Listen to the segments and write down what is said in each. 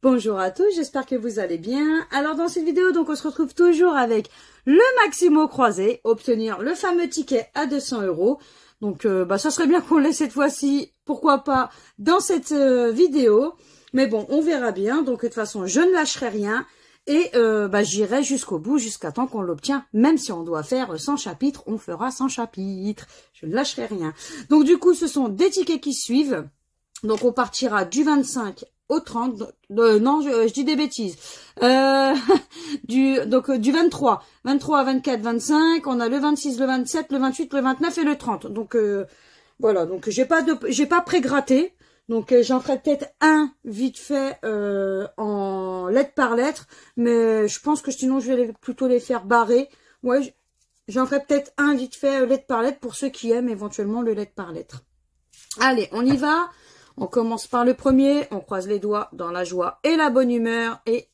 Bonjour à tous, j'espère que vous allez bien. Alors dans cette vidéo, donc on se retrouve toujours avec le Maximo croisé, obtenir le fameux ticket à 200 €. Donc ça serait bien qu'on l'ait cette fois-ci, pourquoi pas, dans cette vidéo. Mais bon, on verra bien. Donc de toute façon, je ne lâcherai rien. Et j'irai jusqu'au bout, jusqu'à temps qu'on l'obtient. Même si on doit faire 100 chapitres, on fera 100 chapitres. Je ne lâcherai rien. Donc du coup, ce sont des tickets qui suivent. Donc on partira du 25 au 30, non, je dis des bêtises. Du 23 à 24, 25, on a le 26, le 27, le 28, le 29 et le 30. Donc voilà, donc j'ai pas pré-gratté. Donc j'en ferai peut-être un vite fait en lettre par lettre, mais je pense que sinon je vais plutôt les faire barrer. Ouais, j'en ferai peut-être un vite fait lettre par lettre pour ceux qui aiment éventuellement le lettre par lettre. Allez, on y va. On commence par le premier, on croise les doigts dans la joie et la bonne humeur et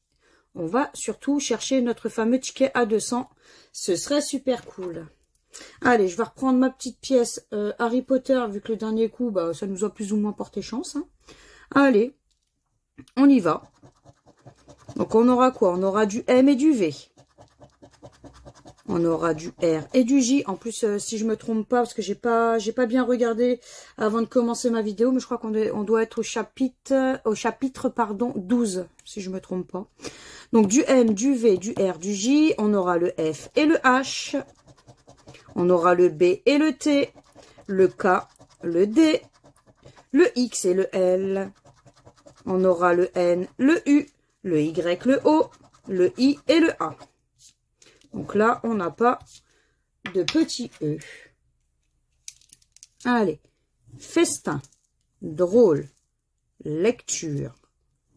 on va surtout chercher notre fameux ticket à 200. Ce serait super cool. Allez, je vais reprendre ma petite pièce Harry Potter vu que le dernier coup, ça nous a plus ou moins porté chance. Hein. Allez, on y va. Donc on aura quoi? On aura du M et du V. On aura du R et du J. En plus, si je me trompe pas, parce que j'ai pas bien regardé avant de commencer ma vidéo, mais je crois qu'on doit être au chapitre 12, si je me trompe pas. Donc du M, du V, du R, du J. On aura le F et le H. On aura le B et le T, le K, le D, le X et le L. On aura le N, le U, le Y, le O, le I et le A. Donc là, on n'a pas de petit E. Allez. Festin, drôle, lecture,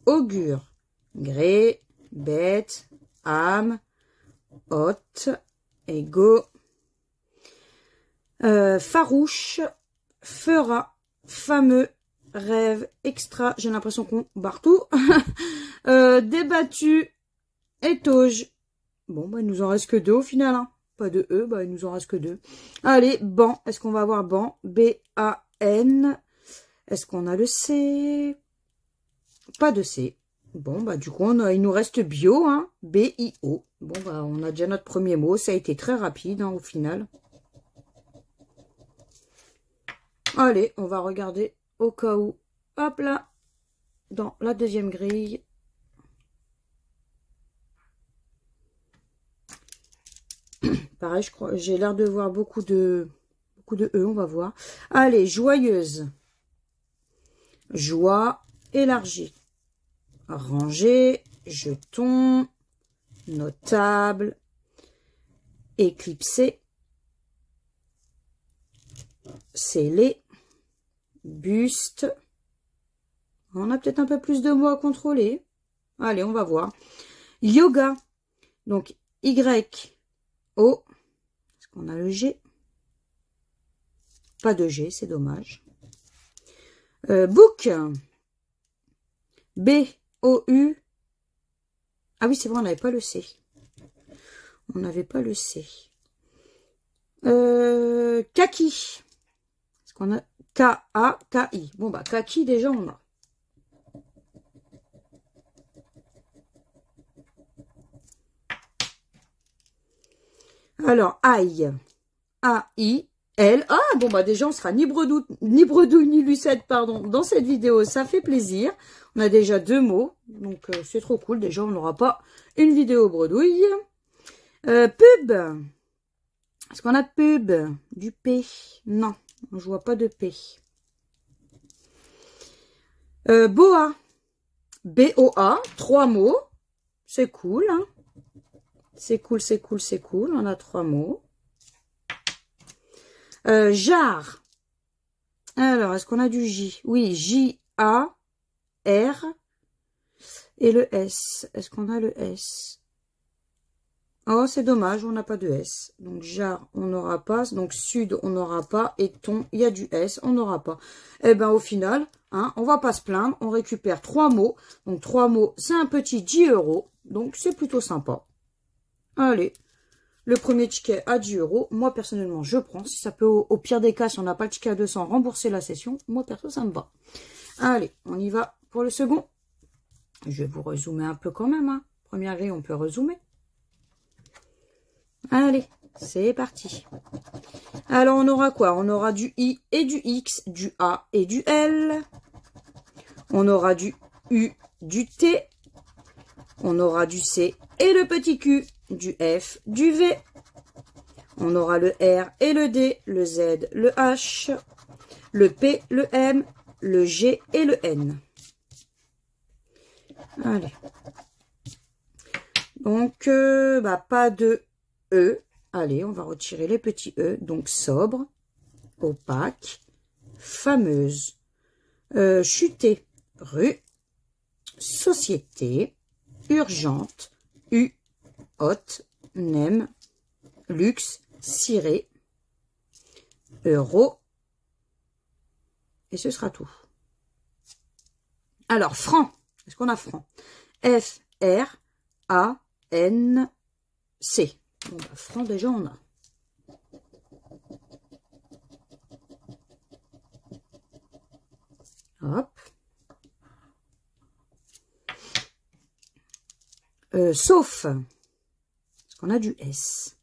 augure, gré, bête, âme, hôte, égo, farouche, fera, fameux, rêve, extra. J'ai l'impression qu'on barre tout. Débattu, étoge. Bon, il nous en reste que 2 au final. Hein. Pas de E, il nous en reste que 2. Allez, ban. Est-ce qu'on va avoir ban? B-A-N. Est-ce qu'on a le C? Pas de C. Bon, du coup, il nous reste bio. Hein. B-I-O. Bon, on a déjà notre premier mot. Ça a été très rapide hein, au final. Allez, on va regarder au cas où. Hop là. Dans la deuxième grille. Pareil, je crois, j'ai l'air de voir beaucoup de E, on va voir. Allez, joyeuse. Joie, élargie. Rangée, jeton, notable, éclipsé, scellé, buste. On a peut-être un peu plus de mots à contrôler. Allez, on va voir. Yoga. Donc, Y-O. Est-ce qu'on a le G? Pas de G, c'est dommage. Book. B-O-U. Ah oui, c'est vrai, on n'avait pas le C. On n'avait pas le C. Kaki. Est-ce qu'on a K-A-K-I? Bon, kaki, déjà, on a. Alors, aïe. A-I-L. Ah, bon, déjà, on sera ni bredouille, ni lucette, pardon, dans cette vidéo. Ça fait plaisir. On a déjà 2 mots. Donc, c'est trop cool. Déjà, on n'aura pas une vidéo bredouille. Pub. Est-ce qu'on a pub? Du P? Non, je vois pas de P. Boa. B-O-A. 3 mots. C'est cool, hein. C'est cool, c'est cool, c'est cool. On a 3 mots. Jarre. Alors, est-ce qu'on a du J? Oui, J-A-R. Et le S. Est-ce qu'on a le S? Oh, c'est dommage, on n'a pas de S. Donc, jarre, on n'aura pas. Donc, sud, on n'aura pas. Et ton, il y a du S, on n'aura pas. Eh ben, au final, hein, on va pas se plaindre. On récupère 3 mots. Donc, 3 mots, c'est un petit 10 €. Donc, c'est plutôt sympa. Allez, le premier ticket à 10 €. Moi, personnellement, je prends. Si ça peut, au pire des cas, si on n'a pas le ticket à 200, rembourser la session. Moi, perso, ça me va. Allez, on y va pour le second. Je vais vous rezoomer un peu quand même. Hein. Première grille, on peut rezoomer. Allez, c'est parti. Alors, on aura quoi? On aura du I et du X, du A et du L. On aura du U, du T. On aura du C et le petit Q, du F, du V. On aura le R et le D, le Z, le H, le P, le M, le G et le N. Allez. Donc, pas de E. Allez, on va retirer les petits E. Donc, sobre, opaque, fameuse, chuter, rue, société, urgente, U, haute, nem, luxe, ciré, euro, et ce sera tout. Alors, franc, est-ce qu'on a franc? F, R, A, N, C. Bon, franc, déjà, on a. Hop. Sauf, est-ce qu'on a du S?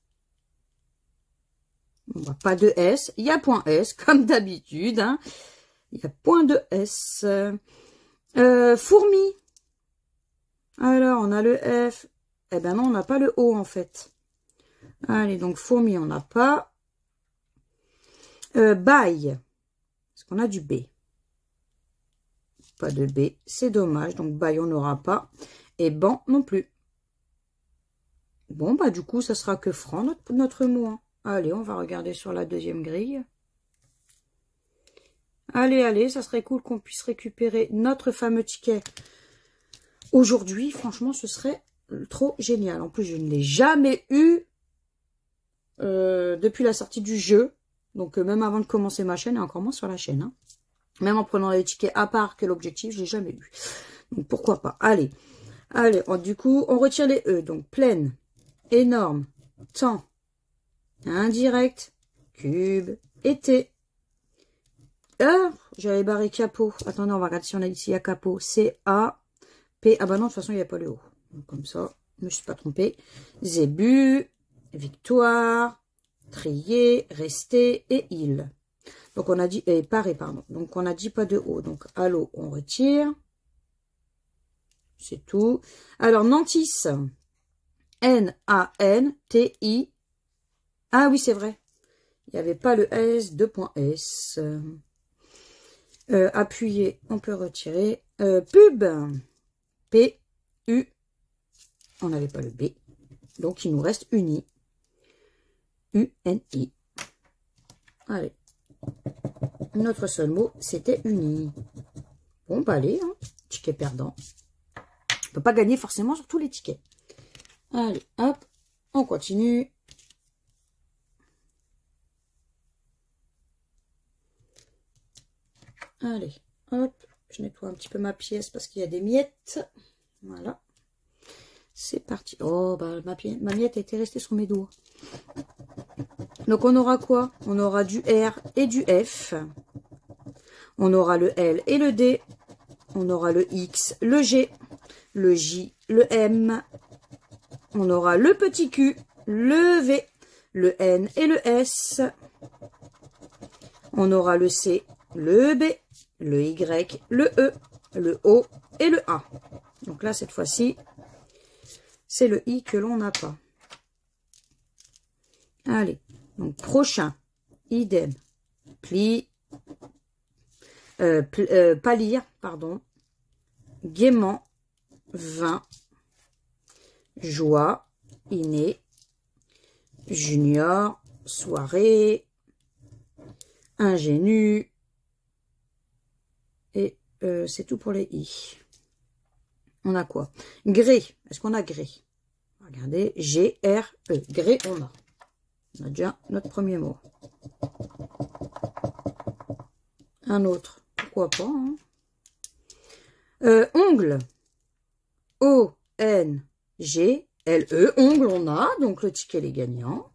Bon, pas de S. Il y a point S, comme d'habitude. Hein. Il y a point de S. Fourmi. Alors, on a le F. Eh ben non, on n'a pas le O, en fait. Allez, donc, fourmi, on n'a pas. Bail. Est-ce qu'on a du B? Pas de B. C'est dommage. Donc, bail, on n'aura pas. Et banc, non plus. Bon, bah, du coup, ça sera que franc, notre mot. Hein. Allez, on va regarder sur la deuxième grille. Allez, allez, ça serait cool qu'on puisse récupérer notre fameux ticket aujourd'hui. Franchement, ce serait trop génial. En plus, je ne l'ai jamais eu depuis la sortie du jeu. Donc, même avant de commencer ma chaîne et encore moins sur la chaîne. Hein. Même en prenant les tickets à part que l'objectif, je l'ai jamais eu. Donc, pourquoi pas. Allez, allez. Du coup, on retire les E. Donc, pleine, énorme, temps, indirect, cube, été. J'avais barré capot. Attendez, on va regarder si on a ici à capot. C-A-P. Ah bah non, de toute façon, il n'y a pas le O. Donc, comme ça, je ne me suis pas trompée. Zébu, victoire, trier, rester et il. Donc, on a dit, paré, pardon. Donc, on a dit pas de O. Donc, allo, on retire. C'est tout. Alors, Nantis. N-A-N-T-I. Ah oui, c'est vrai. Il n'y avait pas le S, 2.S. Appuyer, on peut retirer. Pub. P-U. On n'avait pas le B. Donc, il nous reste uni. U-N-I. Allez. Notre seul mot, c'était uni. Bon, bah allez, hein. Ticket perdant. On ne peut pas gagner forcément sur tous les tickets. Allez, hop. On continue. Allez, hop. Je nettoie un petit peu ma pièce parce qu'il y a des miettes. Voilà. C'est parti. Oh, bah ma miette était restée sur mes doigts. Donc, on aura quoi? On aura du R et du F. On aura le L et le D. On aura le X, le G, le J, le M. On aura le petit Q, le V, le N et le S. On aura le C, le B, le Y, le E, le O et le A. Donc là, cette fois-ci, c'est le I que l'on n'a pas. Allez, donc prochain, idem, pli, pâlir, pardon, gaiement, vin, joie, inné, junior, soirée, ingénu, et c'est tout pour les I. On a quoi? Gré, est-ce qu'on a gré? Regardez, G-R-E, gré, on a. On a déjà notre premier mot. Un autre, pourquoi pas, hein. Ongle, O-N-G-L-E, ongle, on a, donc le ticket est gagnant.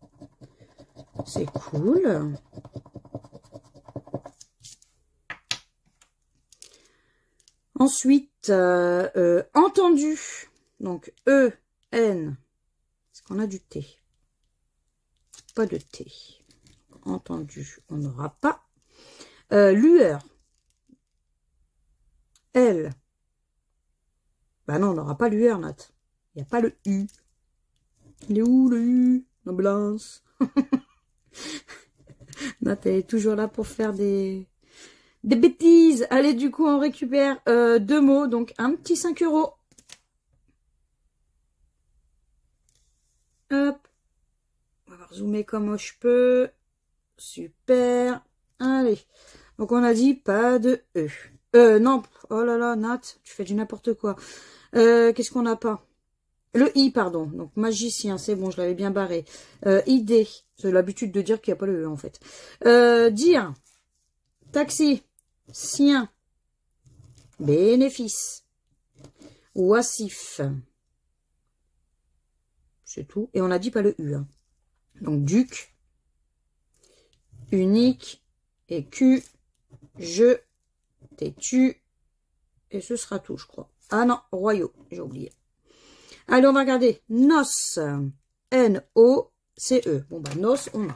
C'est cool. Ensuite, entendu. Donc, E, N. Est-ce qu'on a du T? Pas de T. Entendu, on n'aura pas. Lueur. L. Bah non, on n'aura pas lueur, Nat. Il n'y a pas le U. Il est où le U? Noblesse. Nat, elle est toujours là pour faire des bêtises. Allez, du coup, on récupère 2 mots. Donc, un petit 5 €. Hop. On va zoomer comme je peux. Super. Allez. Donc, on a dit pas de E. Non. Oh là là, Nat, tu fais du n'importe quoi. Qu'est-ce qu'on n'a pas? Le I, pardon. Donc, magicien, c'est bon, je l'avais bien barré. Idée. C'est l'habitude de dire qu'il n'y a pas le E, en fait. Dire. Taxi. Sien. Bénéfice. Oisif. C'est tout. Et on n'a dit pas le U. Hein. Donc, duc. Unique. Écu. Je. Têtu. Et ce sera tout, je crois. Ah non, royaux. J'ai oublié. Allez, on va regarder. Noce. N-O-C-E. Bon, bah, noce, on a.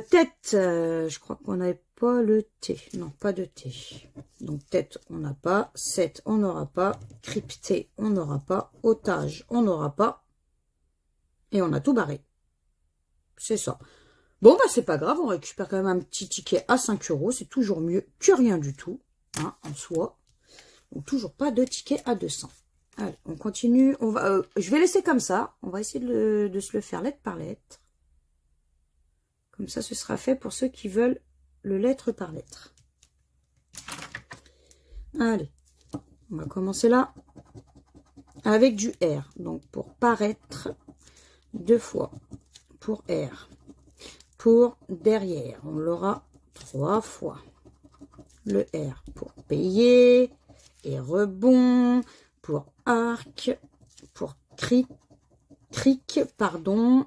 Tête. Je crois qu'on n'avait pas le T. Non, pas de T. Donc, tête, on n'a pas. 7, on n'aura pas. Crypté, on n'aura pas. Otage, on n'aura pas. Et on a tout barré. C'est ça. Bon, bah, c'est pas grave, on récupère quand même un petit ticket à 5 €. C'est toujours mieux que rien du tout, hein, en soi. Donc, toujours pas de ticket à 200. Allez, on continue. On va, je vais laisser comme ça. On va essayer de se le faire lettre par lettre. Comme ça, ce sera fait pour ceux qui veulent le lettre par lettre. Allez, on va commencer là avec du R. Donc, pour paraître, 2 fois. Pour R. Pour derrière, on l'aura 3 fois. Le R pour payer et rebond, pour arc, pour cric, pardon.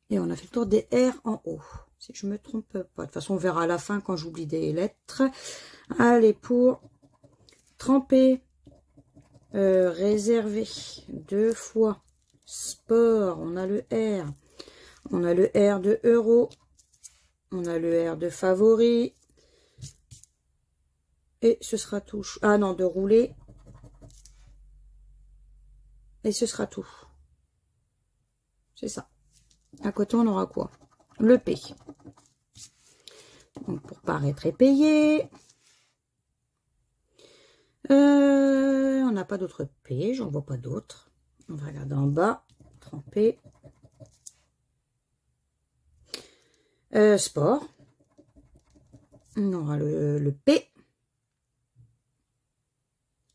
Et on a fait le tour des R en haut, si je me trompe pas. De toute façon, on verra à la fin quand j'oublie des lettres. Allez, pour tremper, réserver, 2 fois. Sport, on a le R. On a le R de euro. On a le R de favori. Et ce sera tout. Ah non, de rouler. Et ce sera tout. C'est ça. À côté, on aura quoi? Le P. Donc, pour paraître et payer. On n'a pas d'autre P. J'en vois pas d'autres. On va regarder en bas. Tremper. Sport. On aura le P.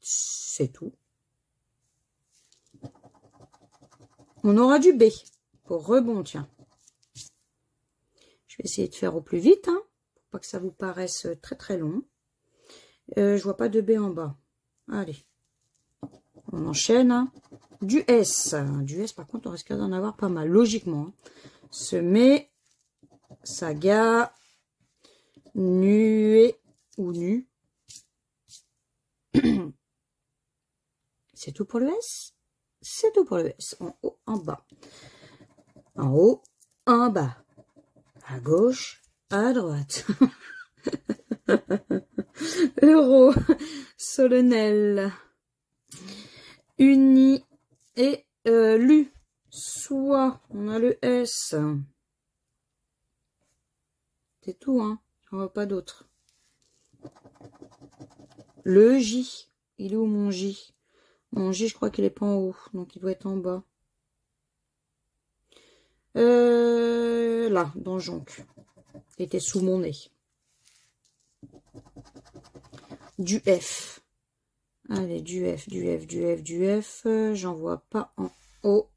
C'est tout. On aura du B pour rebond, tiens. Je vais essayer de faire au plus vite, hein, pour pas que ça vous paraisse très très long. Je vois pas de B en bas. Allez. On enchaîne. Hein. Du S. Du S, par contre, on risque d'en avoir pas mal, logiquement. Semer. Saga. Nuée ou nu. C'est tout pour le S? C'est tout pour le S. En haut, en bas. En haut, en bas. À gauche, à droite. Euro. Solennel. Uni. Et lu. Soit. On a le S. C'est tout, hein. J'en vois pas d'autre. Le J. Il est où mon J? Mon J, je crois qu'il est pas en haut. Donc, il doit être en bas. Là, dans jonc. Il était sous mon nez. Du F. Allez, du F, du F, du F, du F. J'en vois pas en haut.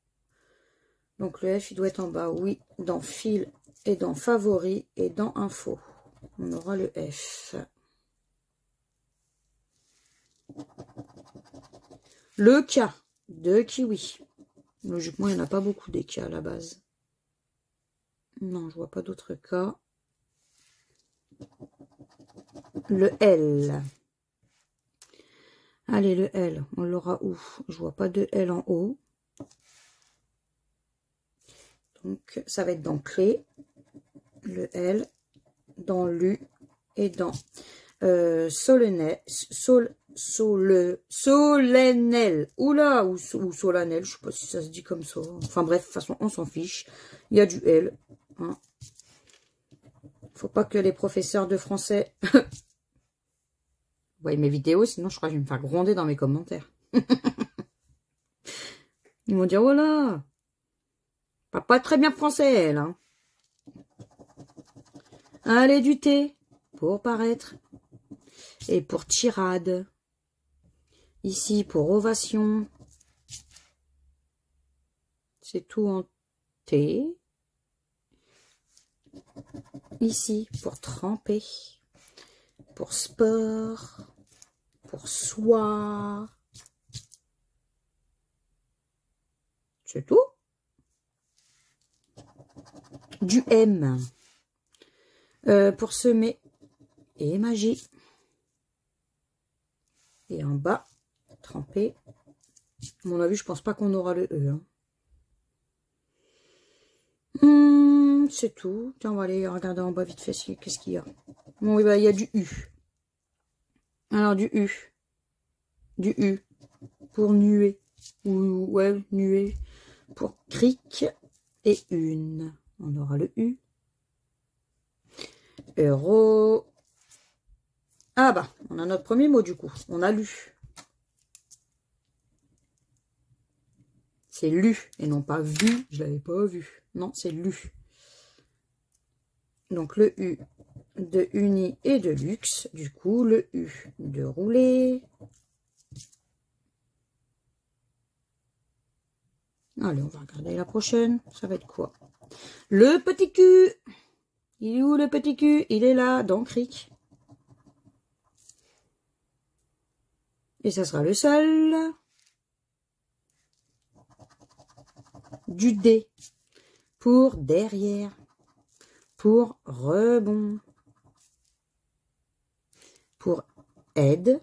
Donc, le F, il doit être en bas. Oui, dans fil et dans favori et dans info. On aura le F. Le K de kiwi. Logiquement, il n'y en a pas beaucoup des K à la base. Non, je vois pas d'autres cas. Le L. Allez, le L, on l'aura où? Je vois pas de L en haut. Donc, ça va être dans clé, le L, dans l'U et dans solennel. Solennel. Oula, ou solennel, je sais pas si ça se dit comme ça. Enfin bref, de toute façon, on s'en fiche. Il y a du L. Hein. Faut pas que les professeurs de français voient mes vidéos, sinon je crois que je vais me faire gronder dans mes commentaires. Ils vont dire, oh là, pas très bien français, elle. Hein. Allez, du T pour paraître. Et pour tirade. Ici, pour ovation. C'est tout en T. Ici, pour tremper. Pour sport. Pour soi. C'est tout. Du M. Pour semer. Et magie. Et en bas, tremper. À mon avis, je pense pas qu'on aura le E. Hein. C'est tout. Tiens, on va aller regarder en bas vite fait. Qu'est-ce qu'il y a? Bon, oui, bah, il y a du U. Alors, du U. Du U. Pour nuer. Ou, ouais, nuer. Pour cric. Et une. On aura le U. Euro. Ah bah, on a notre premier mot du coup. On a lu. C'est lu et non pas vu. Je l'avais pas vu. Non, c'est lu. Donc le U de uni et de luxe. Du coup, le U de rouler. Allez, on va regarder la prochaine. Ça va être quoi? Le petit cul. Il est où le petit cul? Il est là, dans cric. Et ça sera le seul. Du D. Pour derrière. Pour rebond. Pour aide.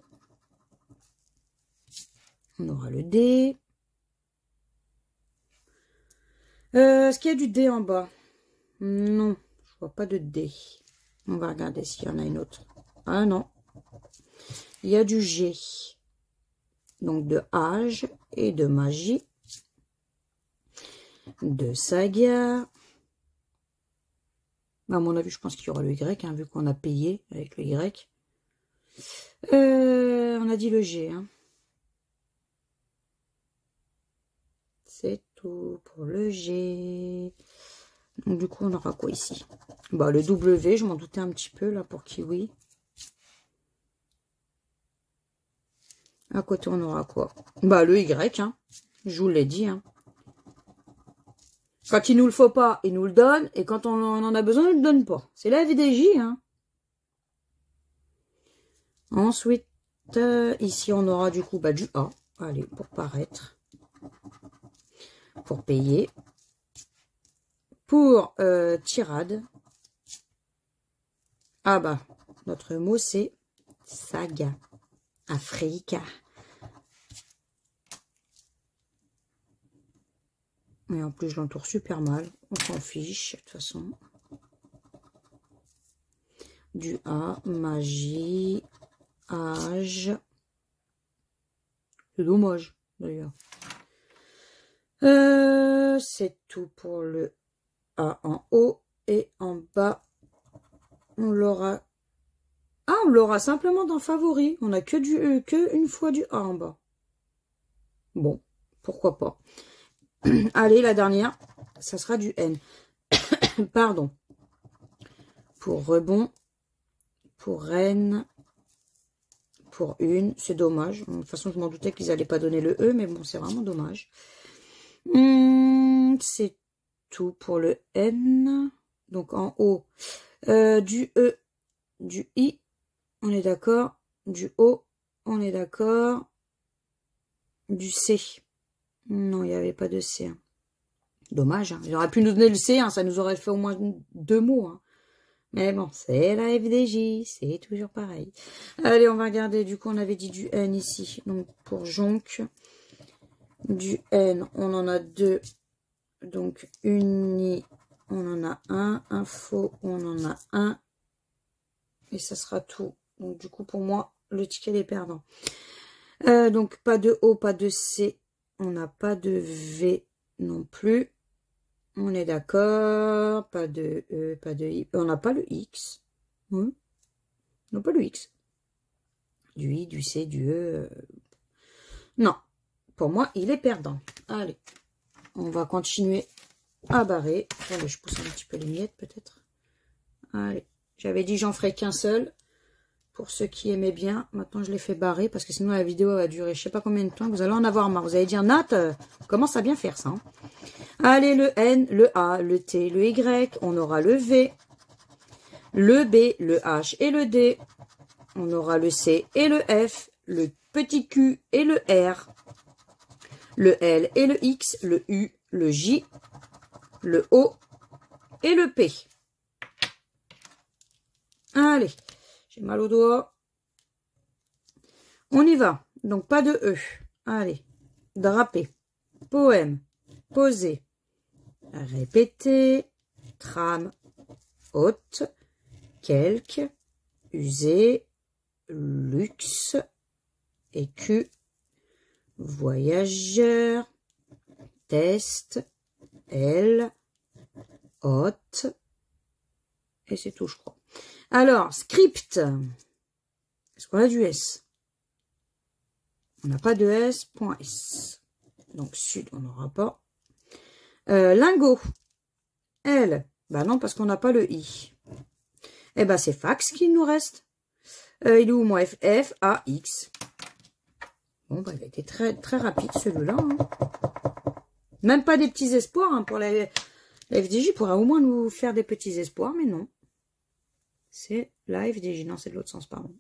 On aura le D. Est-ce qu'il y a du D en bas? Non, je vois pas de D. On va regarder s'il y en a une autre. Ah non. Il y a du G. Donc de âge et de magie. De saga. À mon avis, je pense qu'il y aura le Y, hein, vu qu'on a payé avec le Y. On a dit le G. Hein. C'est tout pour le G. Donc du coup, on aura quoi ici? Bah, le W, je m'en doutais un petit peu là pour Kiwi. À côté, on aura quoi? Bah, le Y, hein. Je vous l'ai dit, hein. Quand il nous le faut pas, il nous le donne. Et quand on en a besoin, il ne le donne pas. C'est la vie des J, hein. Ensuite, ici, on aura du coup bah, du A. Allez, pour paraître. Pour payer. Pour tirade. Ah bah, notre mot, c'est saga. Africa. Et en plus, je l'entoure super mal. On s'en fiche, de toute façon. Du A, magie, âge. C'est dommage, d'ailleurs. C'est tout pour le A en haut. Et en bas, on l'aura... Ah, on l'aura simplement dans favoris. On n'a que une fois du A en bas. Bon, pourquoi pas. Allez, la dernière, ça sera du N. Pardon. Pour rebond, pour reine, pour une. C'est dommage. De toute façon, je m'en doutais qu'ils n'allaient pas donner le E, mais bon, c'est vraiment dommage. C'est tout pour le N. Donc, en haut, du E, du I, on est d'accord. Du O, on est d'accord. Du C. Non, il n'y avait pas de C. Hein. Dommage, hein. Ils auraient pu nous donner le C, hein, ça nous aurait fait au moins 2 mots. Hein. Mais bon, c'est la FDJ, c'est toujours pareil. Allez, on va regarder, du coup, on avait dit du N ici. Donc, pour Jonc, du N, on en a 2. Donc, uni, on en a 1. Info, on en a 1. Et ça sera tout. Donc, du coup, pour moi, le ticket est perdant. Donc, pas de O, pas de C. On n'a pas de V non plus. On est d'accord. Pas de E, pas de I. On n'a pas le X. On n'a pas le X. Du I, du C, du E. Non. Pour moi, il est perdant. Allez. On va continuer à barrer. Attendez, je pousse un petit peu les miettes, peut-être. Allez. J'avais dit j'en ferai qu'un seul. Pour ceux qui aimaient bien. Maintenant, je les fais barrer. Parce que sinon, la vidéo va durer je sais pas combien de temps. Vous allez en avoir marre. Vous allez dire, Nat, commence à bien faire ça. Hein. Allez, le N, le A, le T, le Y. On aura le V, le B, le H et le D. On aura le C et le F, le petit Q et le R, le L et le X, le U, le J, le O et le P. Allez, j'ai mal au doigt. On y va. Donc, pas de E. Allez, draper, poème, poser, répéter, trame, haute, quelque, usé, luxe, écu, voyageur, test, L, hôte, et c'est tout, je crois. Alors, script, est-ce qu'on a du S? On n'a pas de S, point S. Donc, sud, on n'aura pas. Lingot, L, bah non, parce qu'on n'a pas le I. Eh ben, c'est fax qu'il nous reste. Il est où, moi? F, A, X. Bon, bah, il a été très, très rapide, celui-là. Hein. Même pas des petits espoirs, hein, pour la FDJ pourrait au moins nous faire des petits espoirs, mais non. C'est la FDJ. Non, c'est de l'autre sens, pardon.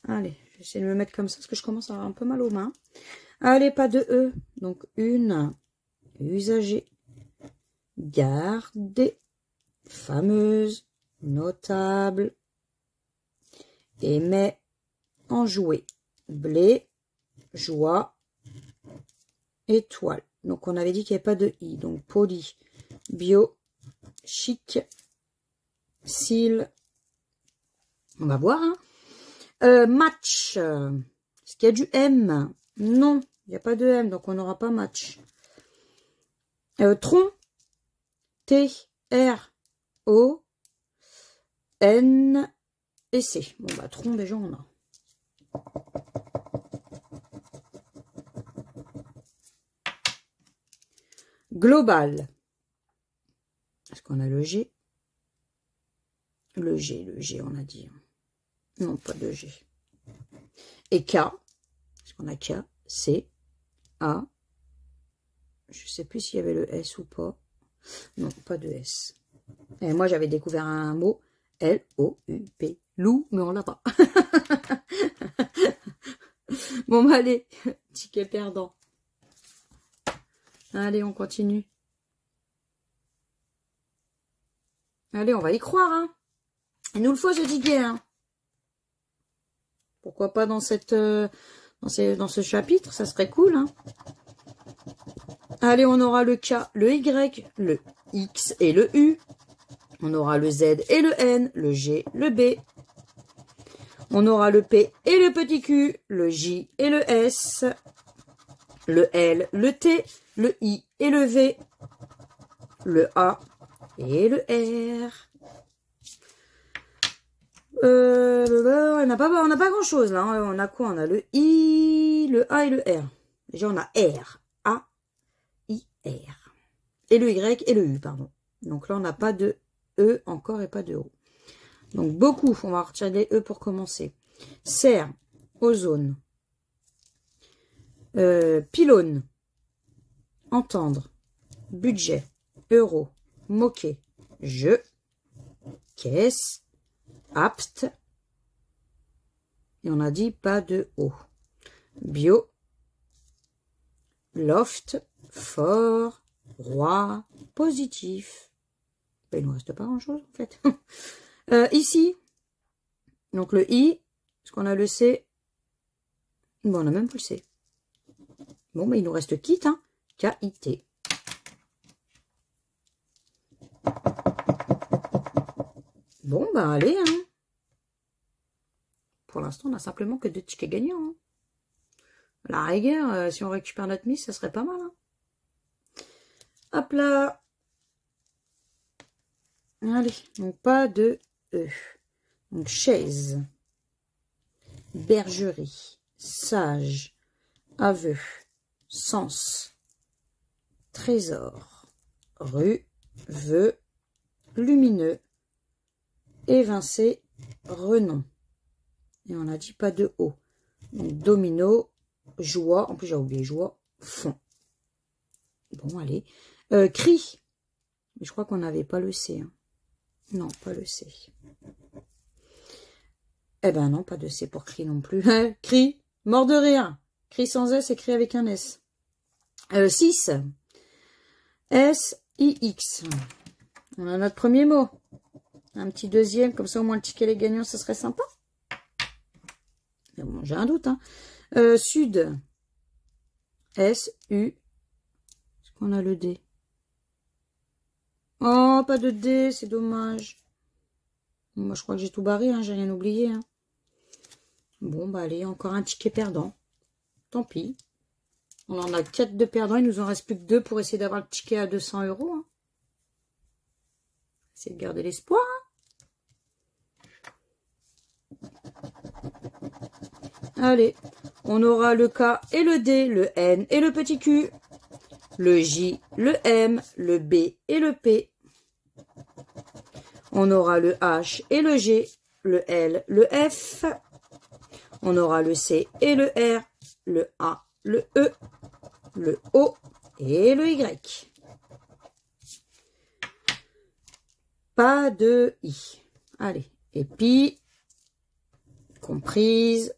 Allez, je vais essayer de me mettre comme ça, parce que je commence à avoir un peu mal aux mains. Allez, pas de E. Donc, une, usager, garder, fameuse, notable, aimait, enjoué, blé, joie, étoile. Donc, on avait dit qu'il n'y avait pas de I. Donc, poli, bio, chic, cils. On va voir, hein. Match. Est-ce qu'il y a du M? Non, il n'y a pas de M, donc on n'aura pas match. Tronc. T, R, O, N et C. Bon, bah, tronc, déjà, on a. Global. Est-ce qu'on a le G? Le G, on a dit. Non, pas de G. Et K. Est-ce qu'on a K? C, A. Je sais plus s'il y avait le S ou pas. Non, pas de S. Et moi, j'avais découvert un mot. L-O-U-P. Loup, mais on l'a pas. Bon, bah, allez. Ticket perdant. Allez, on continue. Allez, on va y croire, hein. Il nous le faut, ce ticket, hein. Pourquoi pas dans cette dans ce chapitre, ça serait cool, hein. Allez, on aura le K, le Y, le X et le U. On aura le Z et le N, le G, le B. On aura le P et le petit Q, le J et le S, le L, le T, le I et le V, le A et le R. On n'a pas grand chose là. Hein. On a quoi? On a le I, le A et le R. Déjà, on a R. A, I, R. Et le Y et le U, pardon. Donc là, on n'a pas de E encore et pas de O. Donc beaucoup. On va retirer les E pour commencer. Serre, ozone, pylône, entendre, budget, euro, moquer, jeu, caisse, apte, Et on a dit pas de O. Bio, loft, fort, roi, positif. Ben, il ne nous reste pas grand-chose, en fait. Ici, donc le I, est-ce qu'on a le C? Bon, on n'a même plus le C. Bon, mais il nous reste kit, hein. K-I-T. Bon, bah allez, hein. Pour l'instant, on a simplement que 2 tickets gagnants. Hein. À la rigueur, si on récupère notre mise, ça serait pas mal. Hein. Hop là. Allez, donc pas de E. Donc chaise, bergerie, sage, aveu, sens, trésor, rue, vœu, lumineux, évincé, renom. Et on a dit pas de O. Donc domino, joie, en plus j'ai oublié joie, fond. Bon, allez. Cri. Mais je crois qu'on n'avait pas le C. Hein. Non, pas le C. Eh ben non, pas de C pour cri non plus. Cri, mort de rire. Cri sans S et cri avec un S. 6. S-I-X. On a notre premier mot. Un petit deuxième, comme ça au moins le ticket les gagnants, ça serait sympa. Mais bon, j'ai un doute. Hein. Sud. S-U. Est-ce qu'on a le D? Oh, pas de D, c'est dommage. Moi, je crois que j'ai tout barré, hein, j'ai rien oublié. Hein. Bon, bah allez, encore un ticket perdant. Tant pis. On en a 4 de perdants, il nous en reste plus que 2 pour essayer d'avoir le ticket à 200 €. Hein. C'est de garder l'espoir. Hein. Allez, on aura le K et le D, le N et le petit Q, le J, le M, le B et le P. On aura le H et le G, le L, le F. On aura le C et le R, le A, le E, le O et le Y. Pas de I. Allez, épi, comprise,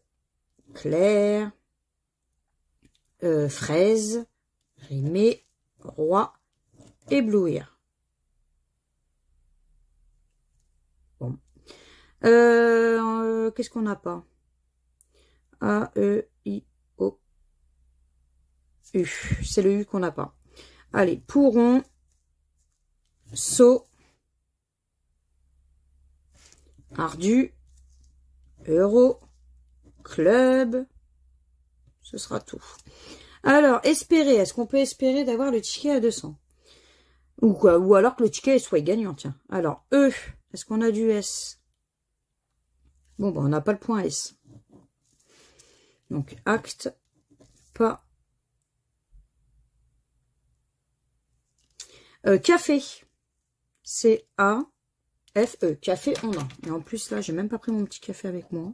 clair, fraise, rimer, roi, éblouir. Bon. Qu'est-ce qu'on n'a pas? A, E, I, O, U. C'est le U qu'on n'a pas. Allez, pourront, saut, ardu, euro, club. Ce sera tout. Alors, espérer. Est-ce qu'on peut espérer d'avoir le ticket à 200? Ou quoi? Ou alors que le ticket soit gagnant, tiens. Alors, E. Est-ce qu'on a du S? Bon, ben, on n'a pas le point S. Donc, acte, pas. Café. C-A-F-E. Café, on a. Et en plus, là, j'ai même pas pris mon petit café avec moi.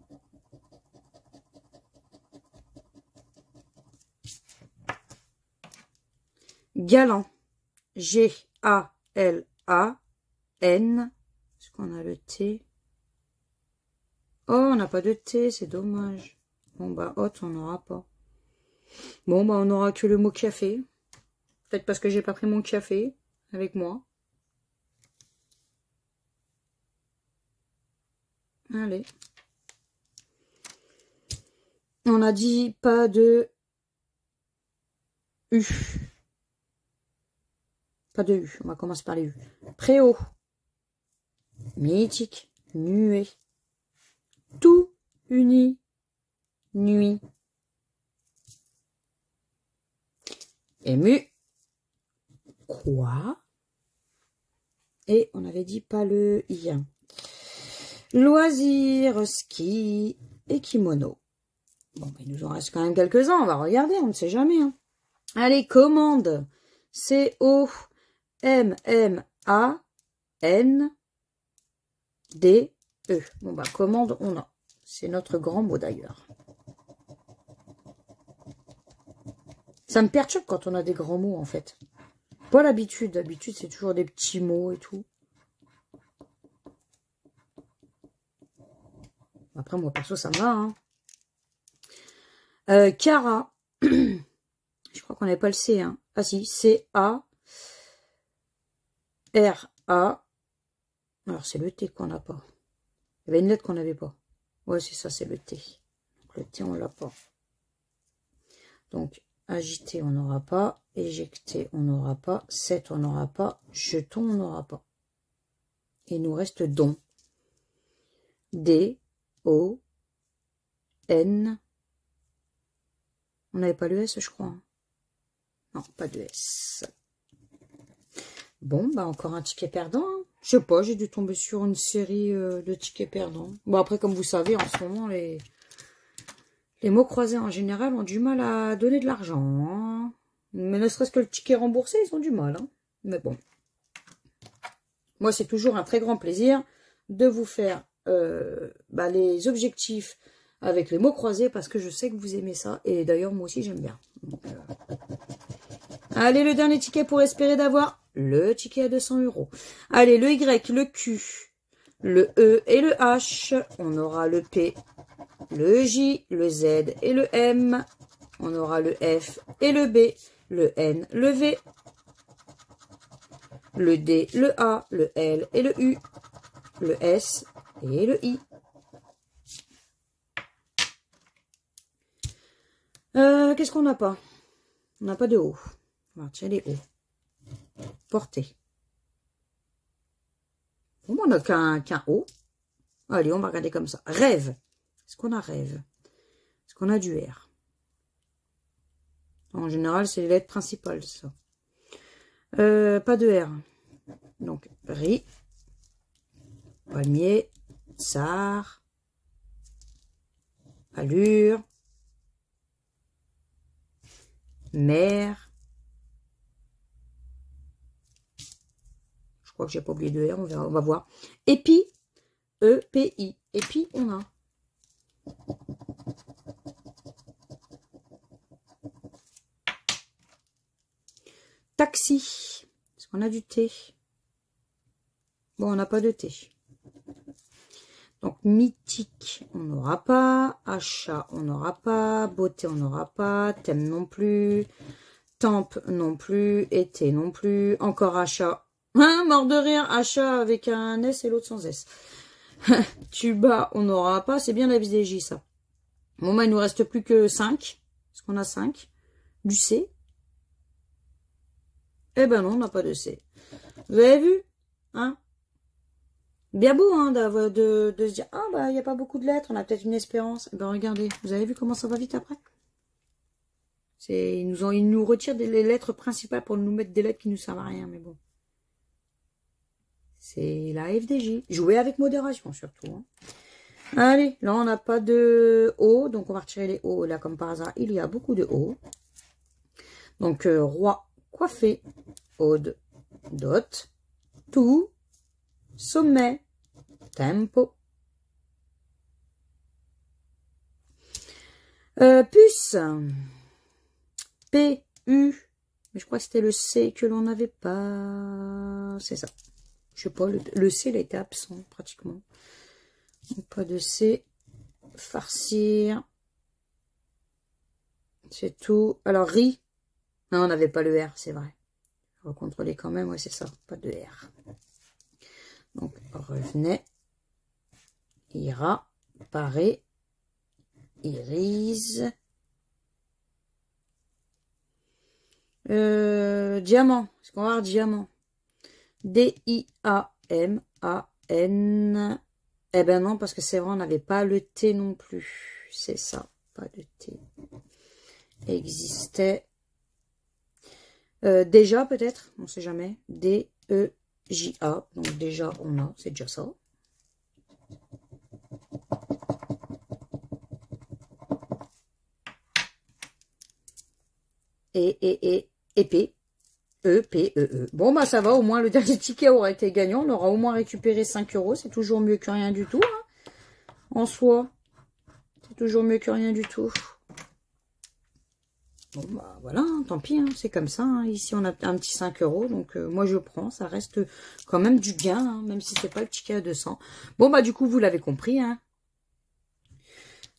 Galant. G-A-L-A-N. Est-ce qu'on a le T? Oh, on n'a pas de T, c'est dommage. Bon, bah, hôte, on n'aura pas. Bon, bah, on n'aura que le mot café. Peut-être parce que j'ai pas pris mon café avec moi. Allez. On a dit pas de U. Pas de U. On va commencer par les U. Préau. Mythique. Nuée. Tout uni. Nuit. Ému. Quoi? Et on avait dit pas le I. Loisirs, ski et kimono. Bon, il nous en reste quand même quelques-uns. On va regarder, on ne sait jamais. Hein. Allez, commande. C-O-M-M-A-N-D-E. Bon, bah, commande, on a. C'est notre grand mot d'ailleurs. Ça me perturbe quand on a des grands mots, en fait. Pas l'habitude. D'habitude, c'est toujours des petits mots et tout. Après, moi, perso, ça me va. Hein. Cara. Je crois qu'on n'avait pas le C. Hein. Ah si, C-A. R-A. Alors, c'est le T qu'on n'a pas. Il y avait une lettre qu'on n'avait pas. Ouais, c'est ça, c'est le T. Donc, le T, on l'a pas. Donc, agité, on n'aura pas. Éjecté, on n'aura pas. 7, on n'aura pas. Jeton, on n'aura pas. Il nous reste don. D, O, N. On n'avait pas le S, je crois. Non, pas de S. Bon, bah encore un ticket perdant. Hein. Je sais pas, j'ai dû tomber sur une série de tickets perdants. Bon, après, comme vous savez, en ce moment, les mots croisés en général ont du mal à donner de l'argent. Hein. Mais ne serait-ce que le ticket remboursé, ils ont du mal. Hein. Mais bon. Moi, c'est toujours un très grand plaisir de vous faire les objectifs avec les mots croisés parce que je sais que vous aimez ça. Et d'ailleurs, moi aussi, j'aime bien. Donc, allez, le dernier ticket pour espérer d'avoir le ticket à 200 €. Allez, le Y, le Q, le E et le H. On aura le P, le J, le Z et le M. On aura le F et le B, le N, le V, le D, le A, le L et le U, le S et le I. Qu'est-ce qu'on n'a pas? On n'a pas de O. On va retirer les O. Portée. Bon, on n'a qu'un O. Allez, on va regarder comme ça. Rêve. Est-ce qu'on a rêve? Est-ce qu'on a du R? En général, c'est les lettres principales, ça. Pas de R. Donc, riz, palmier, sar, allure, mer. Je crois que j'ai pas oublié de R, on verra, on va voir. Épi, E-P-I. Épi, on a. Taxi. Est-ce qu'on a du T? Bon, on n'a pas de T. Donc, mythique, on n'aura pas. Achat, on n'aura pas. Beauté, on n'aura pas. Thème non plus. Tempe non plus. Été non plus. Encore achat. Hein, mort de rire. Achat avec un S et l'autre sans S. Tuba, on n'aura pas. C'est bien la VDJ, ça. Bon, bah, il nous reste plus que 5. Est-ce qu'on a 5? Du C? Eh ben non, on n'a pas de C. Vous avez vu? Hein? Bien beau, hein, de se dire, ah, bah, il n'y a pas beaucoup de lettres, on a peut-être une espérance. Eh ben, regardez, vous avez vu comment ça va vite après? Ils nous retirent les lettres principales pour nous mettre des lettres qui nous servent à rien, mais bon. C'est la FDJ. Jouez avec modération, surtout. Hein. Allez, là, on n'a pas de O, donc on va retirer les O. Là, comme par hasard, il y a beaucoup de O. Donc, roi, coiffé, ode, dot, tout, sommet, tempo. Puce, P, U, mais je crois que c'était le C que l'on n'avait pas. C'est ça. Je sais pas, le C, il a été absent pratiquement. Donc, pas de C. Farcir. C'est tout. Alors, riz. Non, on n'avait pas le R, c'est vrai. On va contrôler quand même. Ouais, c'est ça. Pas de R. Donc, revenez. Ira. Paré. Irise. Diamant. Est-ce qu'on va avoir diamant? D-I-A-M-A-N. Eh ben non, parce que c'est vrai, on n'avait pas le T non plus. C'est ça, pas de T. Existait. Déjà, peut-être, on ne sait jamais. D-E-J-A. Donc déjà, on a, c'est déjà ça. Épée. E-P-E-E. Bon, bah ça va, au moins le dernier ticket aura été gagnant. On aura au moins récupéré 5 €. C'est toujours mieux que rien du tout. Hein, en soi. C'est toujours mieux que rien du tout. Bon, bah voilà, hein, tant pis, hein, c'est comme ça. Hein. Ici, on a un petit 5 €. Donc, moi, je prends. Ça reste quand même du gain, hein, même si c'est pas le ticket à 200. Bon, bah du coup, vous l'avez compris. Hein.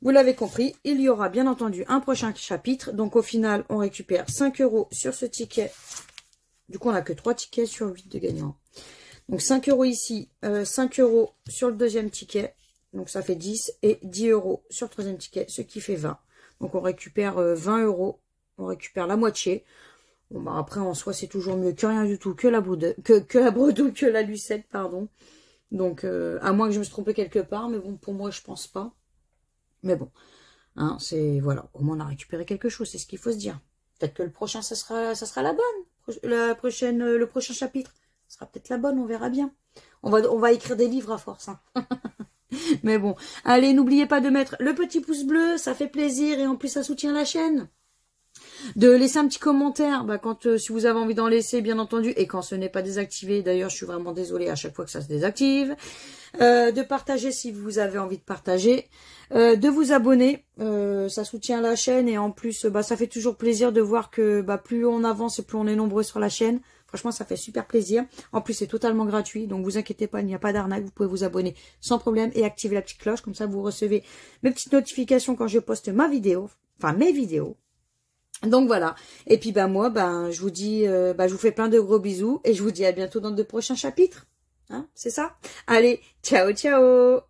Vous l'avez compris, il y aura bien entendu un prochain chapitre. Donc au final, on récupère 5 € sur ce ticket. Du coup, on n'a que 3 tickets sur 8 de gagnants. Donc 5 € ici, 5 € sur le deuxième ticket. Donc ça fait 10 et 10 € sur le troisième ticket, ce qui fait 20. Donc on récupère 20 €. On récupère la moitié. Bon, bah après, en soi, c'est toujours mieux que rien du tout, que la bredouille, que la lucette, pardon. Donc, à moins que je me suis trompée quelque part, mais bon, pour moi, je pense pas. Mais bon, hein, c'est, voilà, au moins on a récupéré quelque chose, c'est ce qu'il faut se dire. Peut-être que le prochain, ça sera la bonne. Le prochain chapitre, ça sera peut-être la bonne, on verra bien. On va écrire des livres à force, hein. Mais bon, allez, n'oubliez pas de mettre le petit pouce bleu, ça fait plaisir et en plus, ça soutient la chaîne. De laisser un petit commentaire quand si vous avez envie d'en laisser, bien entendu, et quand ce n'est pas désactivé. D'ailleurs, je suis vraiment désolée à chaque fois que ça se désactive. De partager si vous avez envie de partager. De vous abonner, ça soutient la chaîne et en plus, ça fait toujours plaisir de voir que plus on avance et plus on est nombreux sur la chaîne. Franchement, ça fait super plaisir. En plus, c'est totalement gratuit, donc vous inquiétez pas, il n'y a pas d'arnaque. Vous pouvez vous abonner sans problème et activer la petite cloche. Comme ça, vous recevez mes petites notifications quand je poste ma vidéo, enfin mes vidéos. Donc voilà, et puis moi, je vous dis, je vous fais plein de gros bisous, et je vous dis à bientôt dans de prochains chapitres, hein, c'est ça. Allez, ciao, ciao.